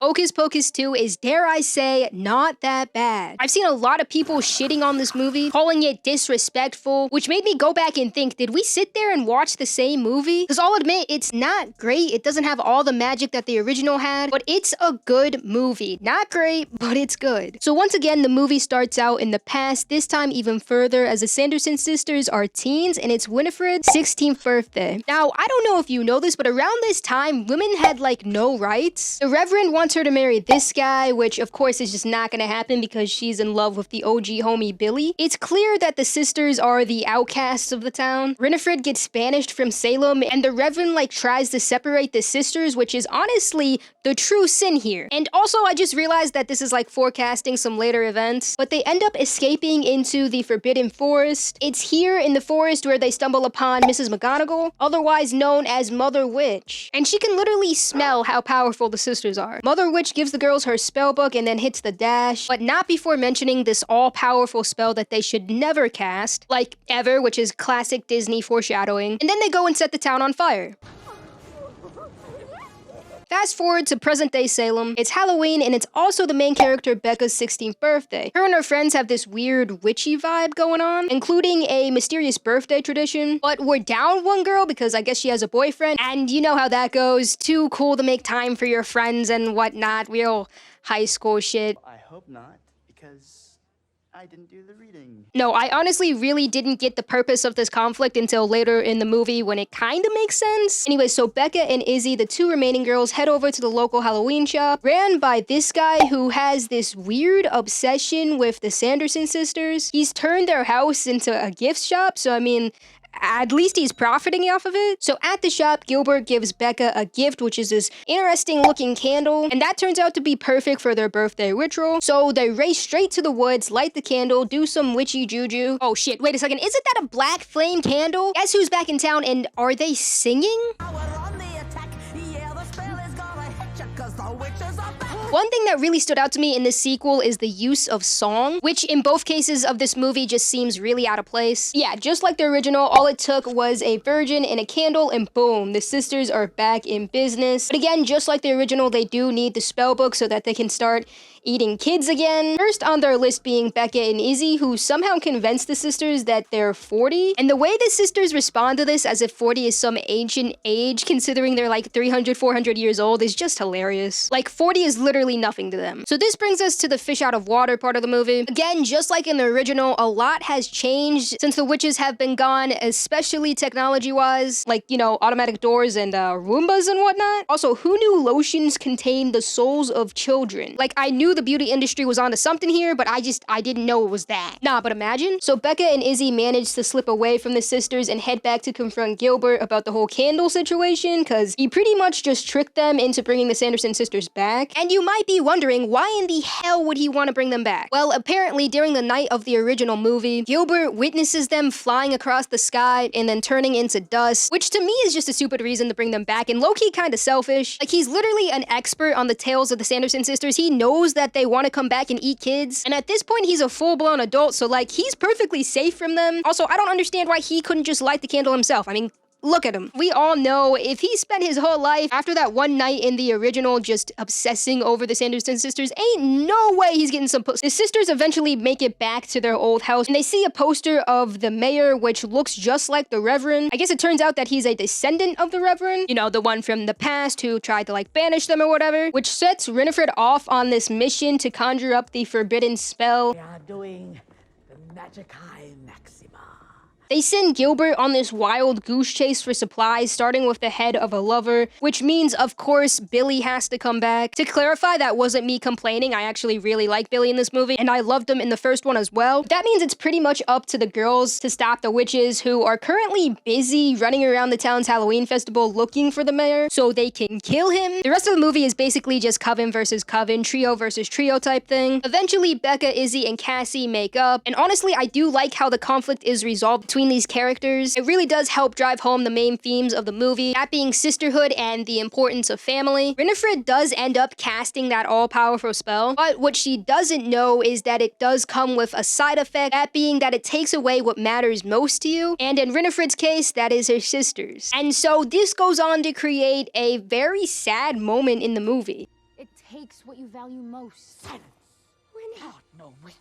Hocus Pocus 2 is, dare I say, not that bad. I've seen a lot of people shitting on this movie, calling it disrespectful, which made me go back and think, did we sit there and watch the same movie? Because I'll admit, it's not great. It doesn't have all the magic that the original had, but it's a good movie. Not great, but it's good. So once again, the movie starts out in the past, this time even further, as the Sanderson sisters are teens, and it's Winifred's 16th birthday. Now, I don't know if you know this, but around this time, women had like no rights. The Reverend wants her to marry this guy, which of course is just not gonna happen because she's in love with the OG homie Billy. It's clear that the sisters are the outcasts of the town. Winifred gets banished from Salem, and the Reverend like tries to separate the sisters, which is honestly the true sin here. And also, I just realized that this is like forecasting some later events, but they end up escaping into the Forbidden Forest. It's here in the forest where they stumble upon Mrs. McGonagall, otherwise known as Mother Witch. And she can literally smell how powerful the sisters are. Mother Witch gives the girls her spell book and then hits the dash, but not before mentioning this all-powerful spell that they should never cast, like ever, which is classic Disney foreshadowing. And then they go and set the town on fire. Fast forward to present-day Salem. It's Halloween, and it's also the main character Becca's 16th birthday. Her and her friends have this weird witchy vibe going on, including a mysterious birthday tradition. But we're down one girl because I guess she has a boyfriend, and you know how that goes. Too cool to make time for your friends and whatnot. Real high school shit. I hope not, because I didn't do the reading. No, I honestly really didn't get the purpose of this conflict until later in the movie when it kind of makes sense. Anyway, so Becca and Izzy, the two remaining girls, head over to the local Halloween shop, ran by this guy who has this weird obsession with the Sanderson sisters. He's turned their house into a gift shop, so I mean, at least he's profiting off of it. So at the shop, Gilbert gives Becca a gift, which is this interesting looking candle, and that turns out to be perfect for their birthday ritual. So they race straight to the woods, light the candle, do some witchy juju. Oh shit, wait a second, isn't that a black flame candle? Guess who's back in town, and are they singing? One thing that really stood out to me in this sequel is the use of song, which in both cases of this movie just seems really out of place. Yeah, just like the original, all it took was a virgin and a candle, and boom, the sisters are back in business. But again, just like the original, they do need the spell book so that they can start eating kids again. First on their list being Becca and Izzy, who somehow convinced the sisters that they're 40. And the way the sisters respond to this as if 40 is some ancient age, considering they're like 300, 400 years old, is just hilarious. Like 40 is literally nothing to them. So this brings us to the fish out of water part of the movie. Again, just like in the original, a lot has changed since the witches have been gone, especially technology-wise, like, you know, automatic doors and Roombas and whatnot. Also, who knew lotions contain the souls of children? Like, I knew the beauty industry was onto something here, but I didn't know it was that. Nah, but imagine. So Becca and Izzy managed to slip away from the sisters and head back to confront Gilbert about the whole candle situation, because he pretty much just tricked them into bringing the Sanderson sisters back. And you might be wondering, why in the hell would he want to bring them back? Well, apparently during the night of the original movie, Gilbert witnesses them flying across the sky and then turning into dust, which to me is just a stupid reason to bring them back, and low-key kind of selfish. Like, he's literally an expert on the tales of the Sanderson sisters. He knows that they want to come back and eat kids, and at this point he's a full-blown adult, so like, he's perfectly safe from them. Also, I don't understand why he couldn't just light the candle himself. I mean, look at him. We all know if he spent his whole life after that one night in the original just obsessing over the Sanderson sisters, ain't no way he's getting some pussy. The sisters eventually make it back to their old house, and they see a poster of the mayor, which looks just like the Reverend. I guess it turns out that he's a descendant of the Reverend, you know, the one from the past who tried to like banish them or whatever, which sets Winifred off on this mission to conjure up the forbidden spell. We are doing the Magicae Maxima. They send Gilbert on this wild goose chase for supplies, starting with the head of a lover, which means, of course, Billy has to come back. To clarify, that wasn't me complaining. I actually really like Billy in this movie, and I loved him in the first one as well. That means it's pretty much up to the girls to stop the witches, who are currently busy running around the town's Halloween festival looking for the mayor, so they can kill him. The rest of the movie is basically just coven versus coven, trio versus trio type thing. Eventually, Becca, Izzy, and Cassie make up, and honestly, I do like how the conflict is resolved between these characters. It really does help drive home the main themes of the movie, that being sisterhood and the importance of family. Winifred does end up casting that all-powerful spell, but what she doesn't know is that it does come with a side effect, that being that it takes away what matters most to you, and in Winifred's case, that is her sisters. And so this goes on to create a very sad moment in the movie. It takes what you value most. Silence. Thou'rt no witch.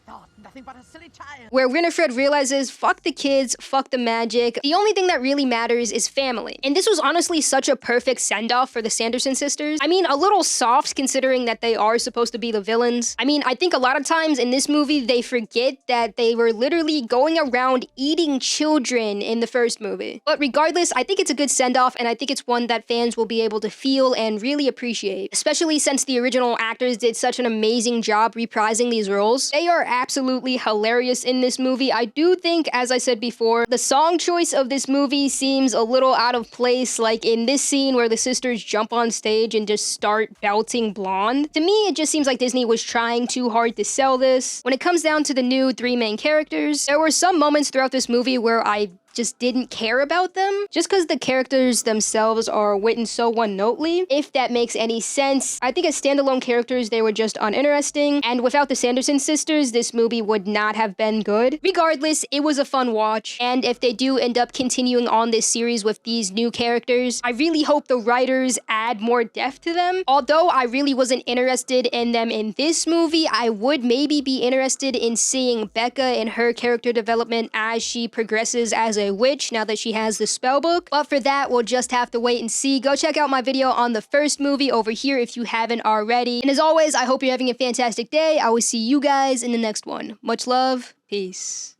Thou'rt nothing but a silly child. Where Winifred realizes, fuck the kids, fuck the magic. The only thing that really matters is family. And this was honestly such a perfect send-off for the Sanderson sisters. I mean, a little soft considering that they are supposed to be the villains. I mean, I think a lot of times in this movie, they forget that they were literally going around eating children in the first movie. But regardless, I think it's a good send-off, and I think it's one that fans will be able to feel and really appreciate. Especially since the original actors did such an amazing job reprising these roles. They are absolutely hilarious in this movie. I do think, as I said before, the song choice of this movie seems a little out of place, like in this scene where the sisters jump on stage and just start belting Blonde. To me, it just seems like Disney was trying too hard to sell this. When it comes down to the new three main characters, there were some moments throughout this movie where I just didn't care about them, just because the characters themselves are written so one-notely, if that makes any sense. I think as standalone characters, they were just uninteresting, and without the Sanderson sisters, this movie would not have been good. Regardless, it was a fun watch, and if they do end up continuing on this series with these new characters, I really hope the writers add more depth to them. Although I really wasn't interested in them in this movie, I would maybe be interested in seeing Becca and her character development as she progresses as a witch now that she has the spell book. But for that, we'll just have to wait and see. Go check out my video on the first movie over here if you haven't already. And as always, I hope you're having a fantastic day. I will see you guys in the next one. Much love. Peace.